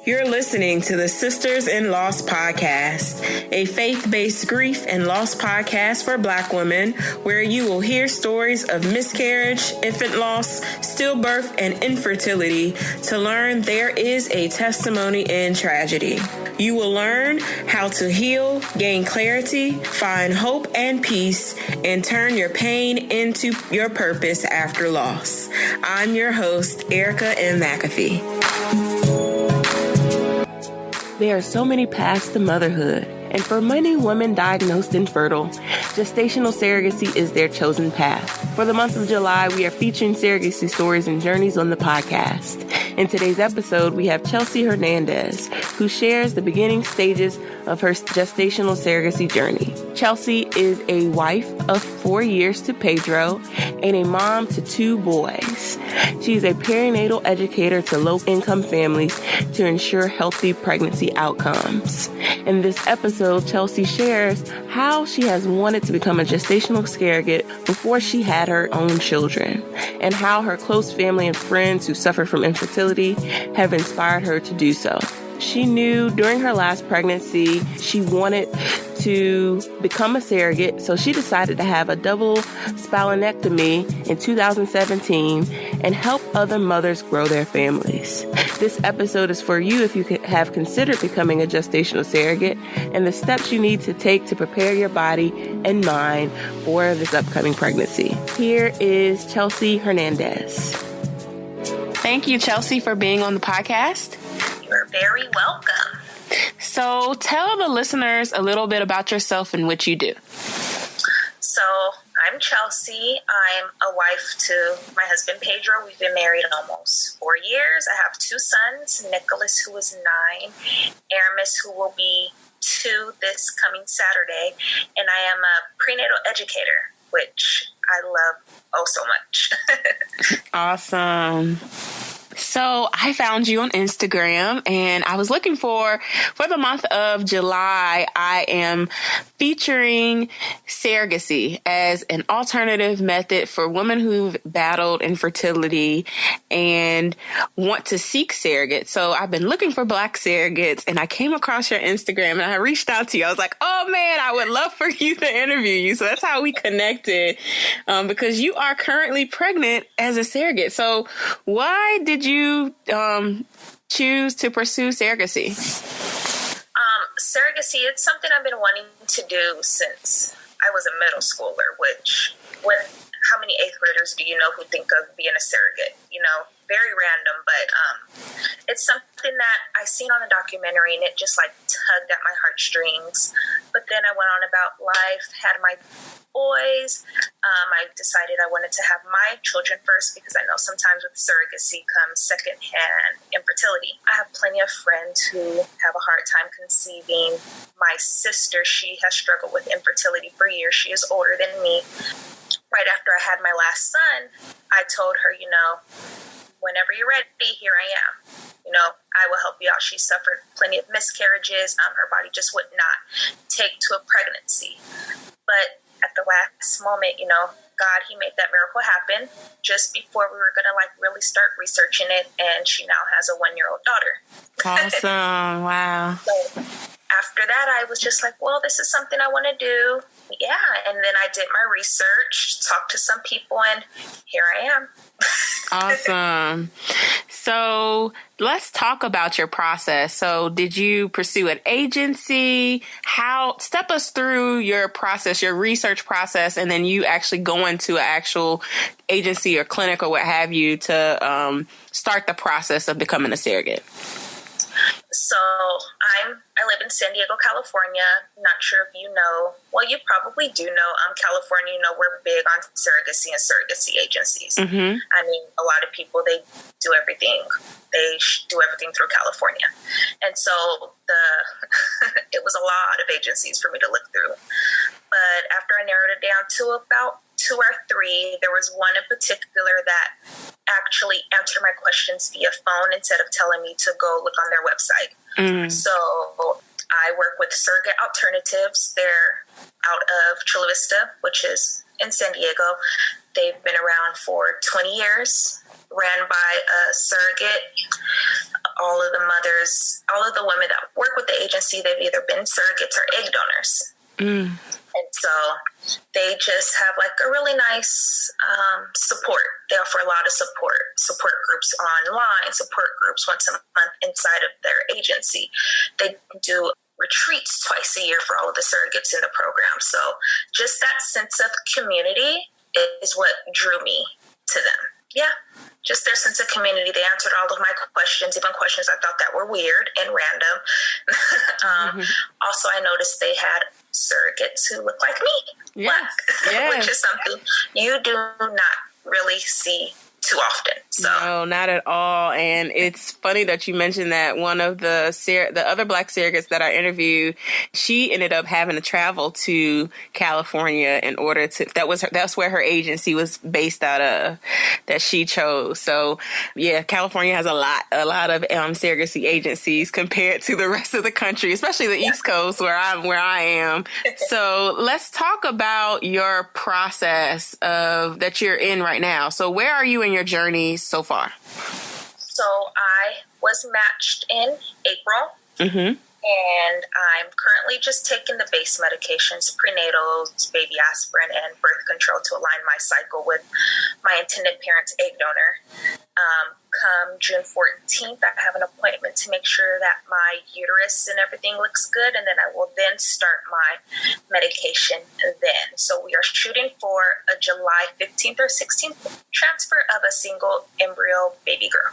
You're listening to the Sisters in Loss podcast, a faith-based grief and loss podcast for Black women, where you will hear stories of miscarriage, infant loss, stillbirth, and infertility to learn there is a testimony in tragedy. You will learn how to heal, gain clarity, find hope and peace, and turn your pain into your purpose after loss. I'm your host, Erica M. McAfee. There are so many paths to motherhood, and for many women diagnosed infertile, gestational surrogacy is their chosen path. For the month of July, we are featuring surrogacy stories and journeys on the podcast. In today's episode, we have Chelsea Hernandez, who shares the beginning stages of her gestational surrogacy journey. Chelsea is a wife of 4 years to Pedro and a mom to 2 boys. She is a perinatal educator to low-income families to ensure healthy pregnancy outcomes. In this episode, Chelsea shares how she has wanted to become a gestational surrogate before she had her own children, and how her close family and friends who suffer from infertility have inspired her to do so. She knew during her last pregnancy she wanted to become a surrogate, so she decided to have a double salpingectomy in 2017 and help other mothers grow their families. This episode is for you if you have considered becoming a gestational surrogate and the steps you need to take to prepare your body and mind for this upcoming pregnancy. Here is Chelsea Hernandez. Thank you, Chelsea, for being on the podcast. You're very welcome. So tell the listeners a little bit about yourself and what you do. So I'm Chelsea. I'm a wife to my husband, Pedro. We've been married almost 4 years. I have 2 sons, Nicholas, who is 9, Aramis, who will be 2 this coming Saturday. And I am a prenatal educator, which I love oh so much. Awesome. So I found you on Instagram, and I was looking for the month of July, I am featuring surrogacy as an alternative method for women who've battled infertility and want to seek surrogates. So I've been looking for Black surrogates, and I came across your Instagram, and I reached out to you. I was like, oh man, I would love for you to interview you. So that's how we connected, because you are currently pregnant as a surrogate. So why did you choose to pursue surrogacy? Surrogacy, it's something I've been wanting to do since I was a middle schooler, which, how many 8th graders do you know who think of being a surrogate? You know, very random, but it's something that I seen on a documentary, and it just like tugged at my heartstrings. But then I went on about life, had my boys. I decided I wanted to have my children first because I know sometimes with surrogacy comes secondhand infertility. I have plenty of friends who have a hard time conceiving. My sister, she has struggled with infertility for years. She is older than me. Right after I had my last son, I told her, you know, whenever you're ready, here I am. You know, I will help you out. She suffered plenty of miscarriages. Her body just would not take to a pregnancy. But at the last moment, you know, God, he made that miracle happen just before we were going to like really start researching it. And she now has a 1-year-old daughter. Awesome. Wow. So after that, I was just like, well, this is something I want to do. Yeah. And then I did my research, talked to some people, and here I am. Awesome. So let's talk about your process. So did you pursue an agency? Step us through your process, your research process, and then you actually go into an actual agency or clinic or what have you to start the process of becoming a surrogate. So I live in San Diego, California. Not sure if you know. Well, you probably do know. California, you know, we're big on surrogacy and surrogacy agencies. Mm-hmm. I mean, a lot of people, they do everything. They do everything through California. And so it was a lot of agencies for me to look through. But after I narrowed it down to about 2 or 3, there was one in particular that actually answered my questions via phone instead of telling me to go look on their website. Mm. So I work with Surrogate Alternatives. They're out of Chula Vista, which is in San Diego. They've been around for 20 years, ran by a surrogate all of the mothers, all of the women that work with the agency, they've either been surrogates or egg donors. And so they just have like a really nice support. They offer a lot of support groups online, support groups once a month inside of their agency. They do retreats twice a year for all of the surrogates in the program. So just that sense of community is what drew me to them. Yeah, just their sense of community. They answered all of my questions, even questions I thought that were weird and random. Also, I noticed they had surrogates who look like me, black, which is something you do not really see too often. So. No, not at all. And it's funny that you mentioned that one of the other Black surrogates that I interviewed, she ended up having to travel to California in order to, that's where her agency was based out of, that she chose. So yeah, California has a lot of surrogacy agencies compared to the rest of the country, especially the East Coast where I am. So let's talk about your process that you're in right now. So where are you in your journey so far? So I was matched in April, and I'm currently just taking the base medications, prenatals, baby aspirin, and birth control to align my cycle with my intended parent's egg donor. Come June 14th, I have an appointment to make sure that my uterus and everything looks good, and then I will then start my medication then. So we are shooting for a July 15th or 16th transfer of a single embryo baby girl.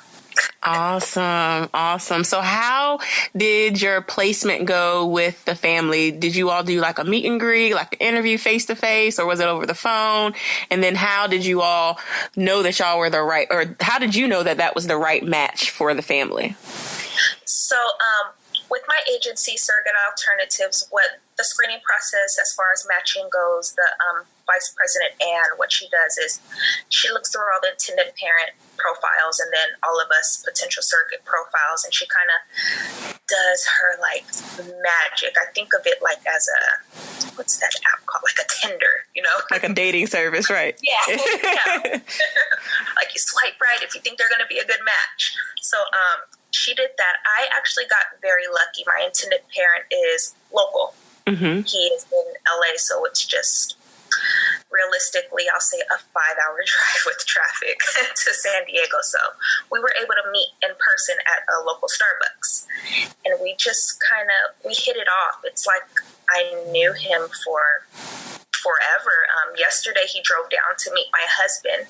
Awesome. So how did your placement go with the family? Did you all do like a meet and greet, like an interview face to face, or was it over the phone? And then how did you all know that y'all were the right, or how did you know that that was the right match for the family? So, with my agency, Surrogate Alternatives, what the screening process as far as matching goes, the vice president, Anne, what she does is she looks through all the intended parent profiles and then all of us potential surrogate profiles, and she kind of does her like magic. I think of it like as what's that app called? Like a Tinder, you know? Like a dating service, right? Yeah. Like you swipe right if you think they're going to be a good match. So, she did that. I actually got very lucky. My intended parent is local. He is in LA, so it's just realistically, I'll say a 5-hour drive with traffic to San Diego. So we were able to meet in person at a local Starbucks, and we just we hit it off. It's like I knew him for forever. Yesterday, he drove down to meet my husband,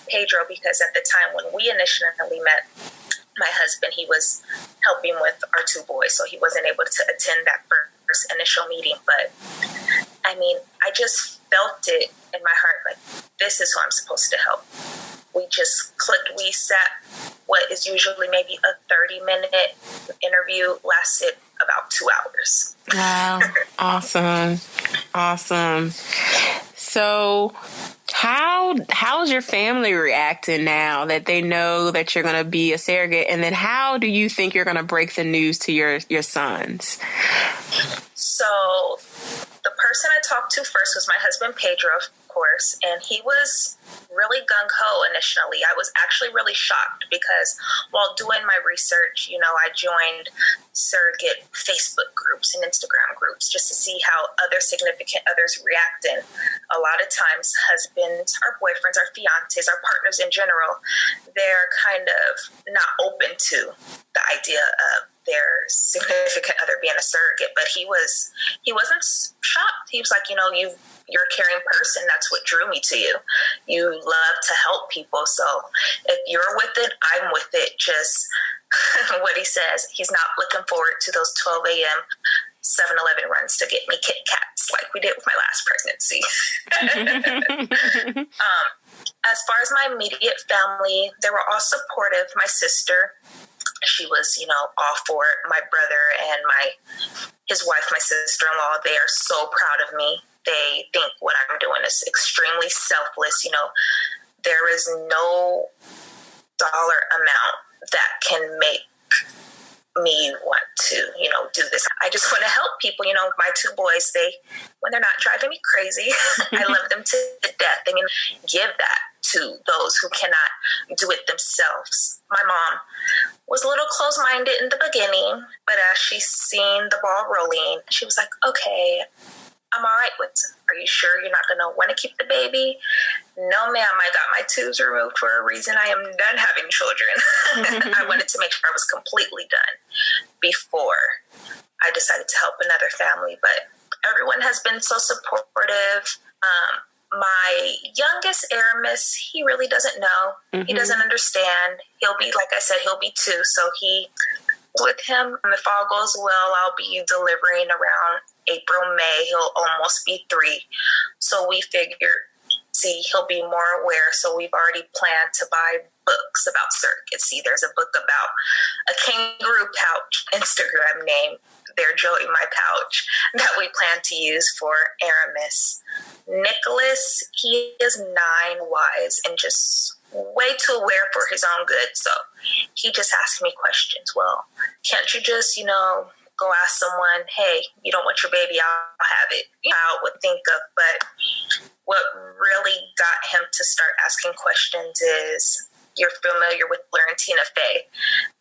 Pedro, because at the time when we initially met, my husband, he was helping with our 2 boys, so he wasn't able to attend that first initial meeting. But I mean, I just felt it in my heart, like, this is who I'm supposed to help. We just clicked. We sat, what is usually maybe a 30-minute interview, lasted about 2 hours. Wow. Awesome. So how's your family reacting now that they know that you're going to be a surrogate? And then how do you think you're going to break the news to your sons? So the person I talked to first was my husband, Pedro, of course, and he was really gung-ho initially. I was actually really shocked because while doing my research, I joined surrogate Facebook groups and Instagram groups just to see how other significant others react. And a lot of times husbands, our boyfriends, our fiancés, our partners in general, they're kind of not open to the idea of their significant other being a surrogate. But he wasn't shocked. He was like, you're a caring person. That's what drew me to you. You love to help people. So if you're with it, I'm with it. Just what he says. He's not looking forward to those 12 a.m. 7-Eleven runs to get me Kit Kats like we did with my last pregnancy. As far as my immediate family, they were all supportive. My sister, she was, all for it. My brother and his wife, my sister-in-law, they are so proud of me. They think what I'm doing is extremely selfless. There is no dollar amount that can make me want to, do this. I just want to help people. My 2 boys, when they're not driving me crazy, I love them to death. I mean, give that to those who cannot do it themselves. My mom was a little closed-minded in the beginning, but as she's seen the ball rolling, she was like, okay, I'm all right with it. Are you sure you're not going to want to keep the baby? No, ma'am, I got my tubes removed for a reason. I am done having children. I wanted to make sure I was completely done before I decided to help another family. But everyone has been so supportive. My youngest, Aramis, he really doesn't know. He doesn't understand. He'll be, like I said, he'll be 2. So with him, if all goes well, I'll be delivering around April, May. He'll almost be 3. So we figured, he'll be more aware. So we've already planned to buy books about surrogacy. There's a book about a kangaroo pouch, Instagram name, There Joey My Pouch, that we plan to use for Aramis. Nicholas, he is 9, wise, and just way too aware for his own good. So he just asked me questions. Well, can't you just, go ask someone, hey, you don't want your baby, I'll have it. I would think of, but what really got him to start asking questions is, you're familiar with Blair and Tina Fey.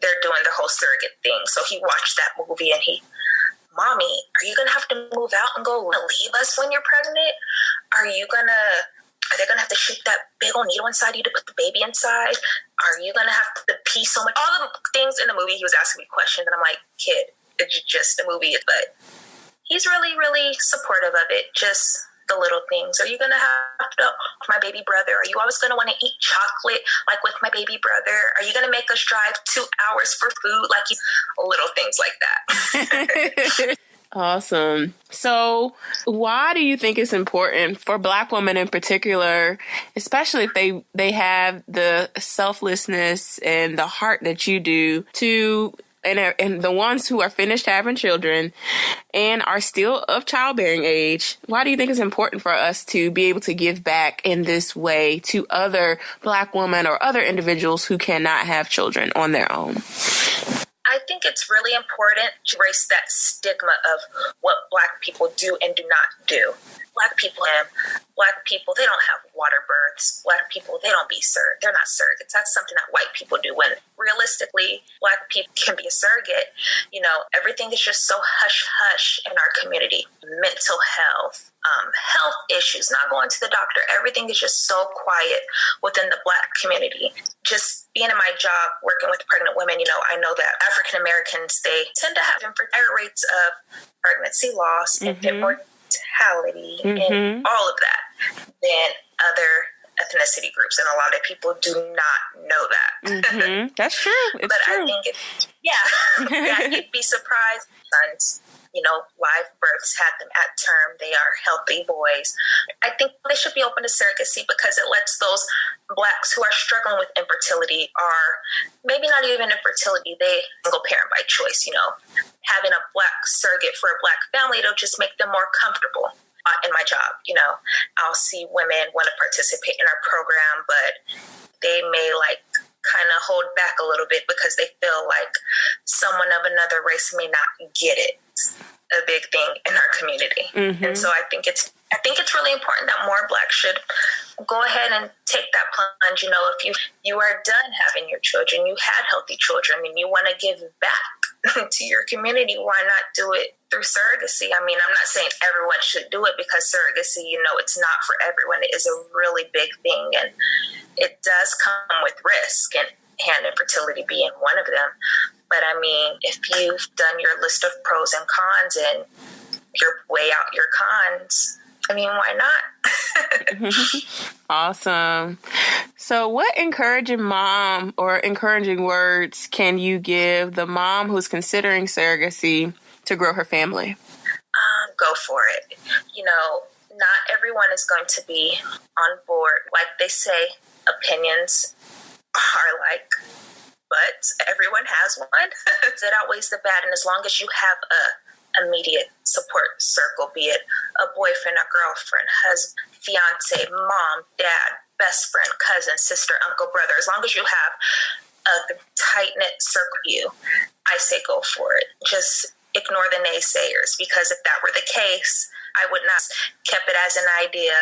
They're doing the whole surrogate thing. So he watched that movie and Mommy, are you going to have to move out and go leave us when you're pregnant? Are they going to have to shoot that big old needle inside you to put the baby inside? Are you going to have to pee so much? All the things in the movie, he was asking me questions, and I'm like, kid, it's just a movie. But he's really, really supportive of it. Just the little things. Are you going to have to, my baby brother, are you always going to want to eat chocolate like with my baby brother? Are you going to make us drive 2 hours for food? Like little things like that. Awesome. So why do you think it's important for Black women in particular, especially if they have the selflessness and the heart that you do and the ones who are finished having children and are still of childbearing age, why do you think it's important for us to be able to give back in this way to other Black women or other individuals who cannot have children on their own? I think it's really important to erase that stigma of what Black people do and do not do. Black people, they don't have water births. Black people, they're not surrogates. That's something that white people do. When realistically, Black people can be a surrogate. Everything is just so hush-hush in our community. Mental health, health issues, not going to the doctor. Everything is just so quiet within the Black community. Just being in my job, working with pregnant women, I know that African Americans, they tend to have higher rates of pregnancy loss, infant mortality, and all of that than other ethnicity groups. And a lot of people do not know that. That's true. It's but true. I think you'd be surprised. Sons, live births, had them at term. They are healthy boys. I think they should be open to surrogacy because it lets those Blacks who are struggling with infertility, or maybe not even infertility, they single parent by choice, having a Black surrogate for a Black family, it'll just make them more comfortable. In my job, I'll see women want to participate in our program, but they may kind of hold back a little bit because they feel like someone of another race may not get it. A big thing in our community. And so I think it's really important that more Blacks should go ahead and take that plunge. If you are done having your children, you had healthy children, and you want to give back to your community, why not do it through surrogacy? I mean, I'm not saying everyone should do it because surrogacy, it's not for everyone. It is a really big thing, and it does come with risk, and hand infertility being one of them. But I mean, if you've done your list of pros and cons and you're weigh out your cons, I mean, why not? Awesome. So what encouraging mom or encouraging words can you give the mom who's considering surrogacy to grow her family? Go for it. Not everyone is going to be on board. Like they say, opinions are but everyone has one. It outweighs the bad. And as long as you have a immediate support circle, be it a boyfriend, a girlfriend, husband, fiance, mom, dad, best friend, cousin, sister, uncle, brother, as long as you have a tight-knit circle of you, I say go for it. Just ignore the naysayers, because if that were the case, I would not have kept it as an idea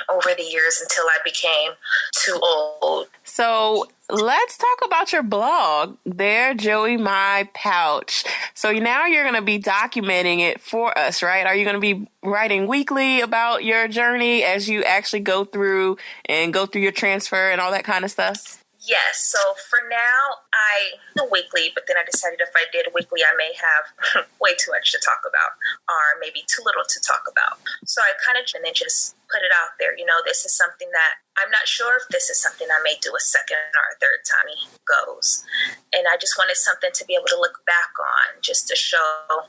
over the years until I became too old. So let's talk about your blog, There Joey My Pouch. So now you're going to be documenting it for us, right? Are you going to be writing weekly about your journey as you actually go through your transfer and all that kind of stuff? Yes. So for now, I do weekly, but then I decided if I did weekly, I may have way too much to talk about or maybe too little to talk about. So I kind of and then just put it out there. This is something that I'm not sure if this is something I may do a second or a third time it goes. And I just wanted something to be able to look back on, just to show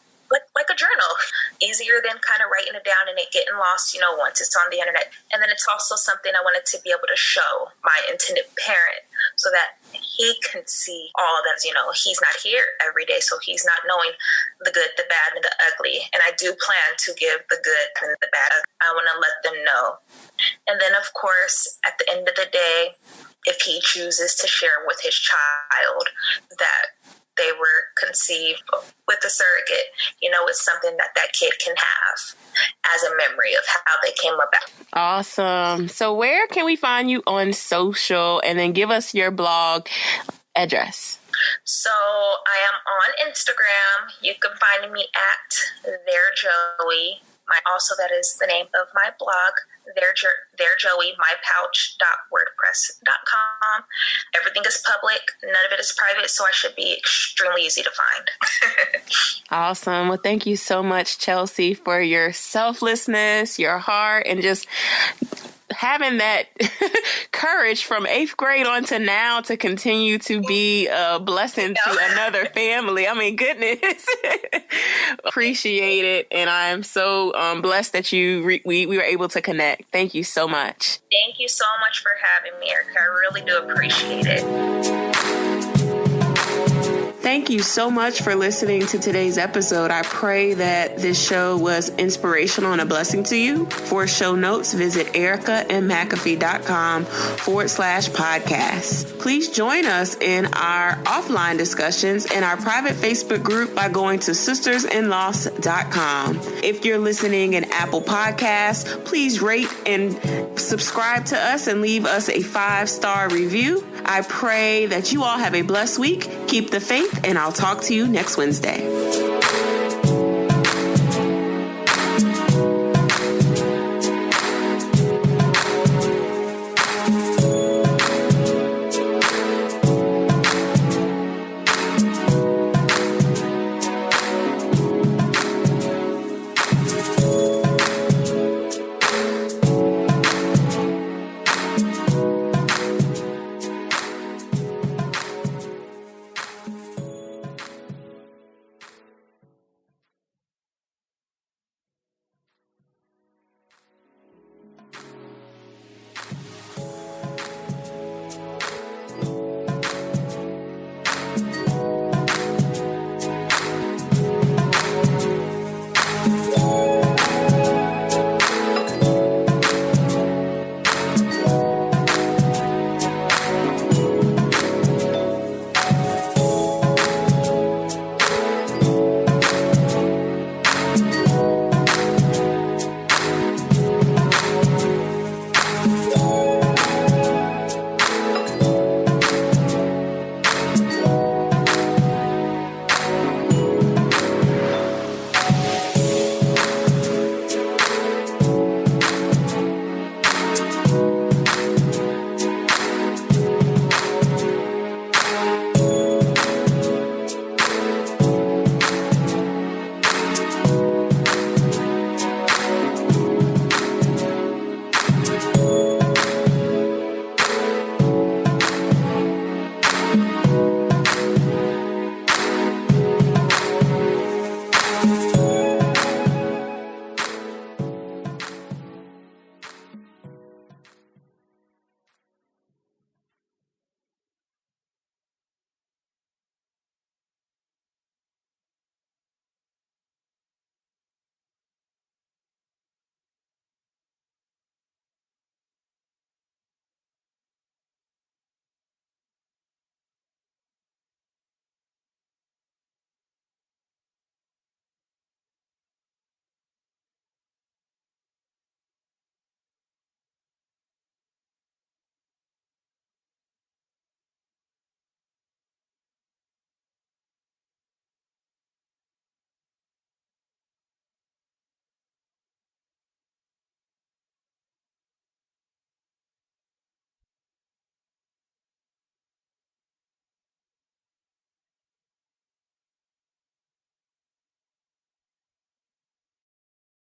like a journal, easier than kind of writing it down and it getting lost, once it's on the internet. And then it's also something I wanted to be able to show my intended parent so that he can see all that, he's not here every day. So he's not knowing the good, the bad, and the ugly. And I do plan to give the good and the bad. I want to let them know. And then, of course, at the end of the day, if he chooses to share with his child that they were conceived with a surrogate, it's something that kid can have as a memory of how they came about. Awesome. So where can we find you on social? And then give us your blog address. So I am on Instagram. You can find me at There Joey. Also, that is the name of my blog, There Joey, mypouch.wordpress.com. Everything is public. None of it is private, so I should be extremely easy to find. Awesome. Well, thank you so much, Chelsea, for your selflessness, your heart, and just having that courage from 8th grade on to now to continue to be a blessing to another family. I mean, goodness. Appreciate it. And I'm so blessed that we were able to connect. Thank you so much. Thank you so much for having me, Erica. I really do appreciate it. Thank you so much for listening to today's episode. I pray that this show was inspirational and a blessing to you. For show notes, visit ericaandmcafee.com/podcast. Please join us in our offline discussions in our private Facebook group by going to sistersinloss.com. If you're listening in Apple Podcasts, please rate and subscribe to us and leave us a 5-star review. I pray that you all have a blessed week. Keep the faith, and I'll talk to you next Wednesday.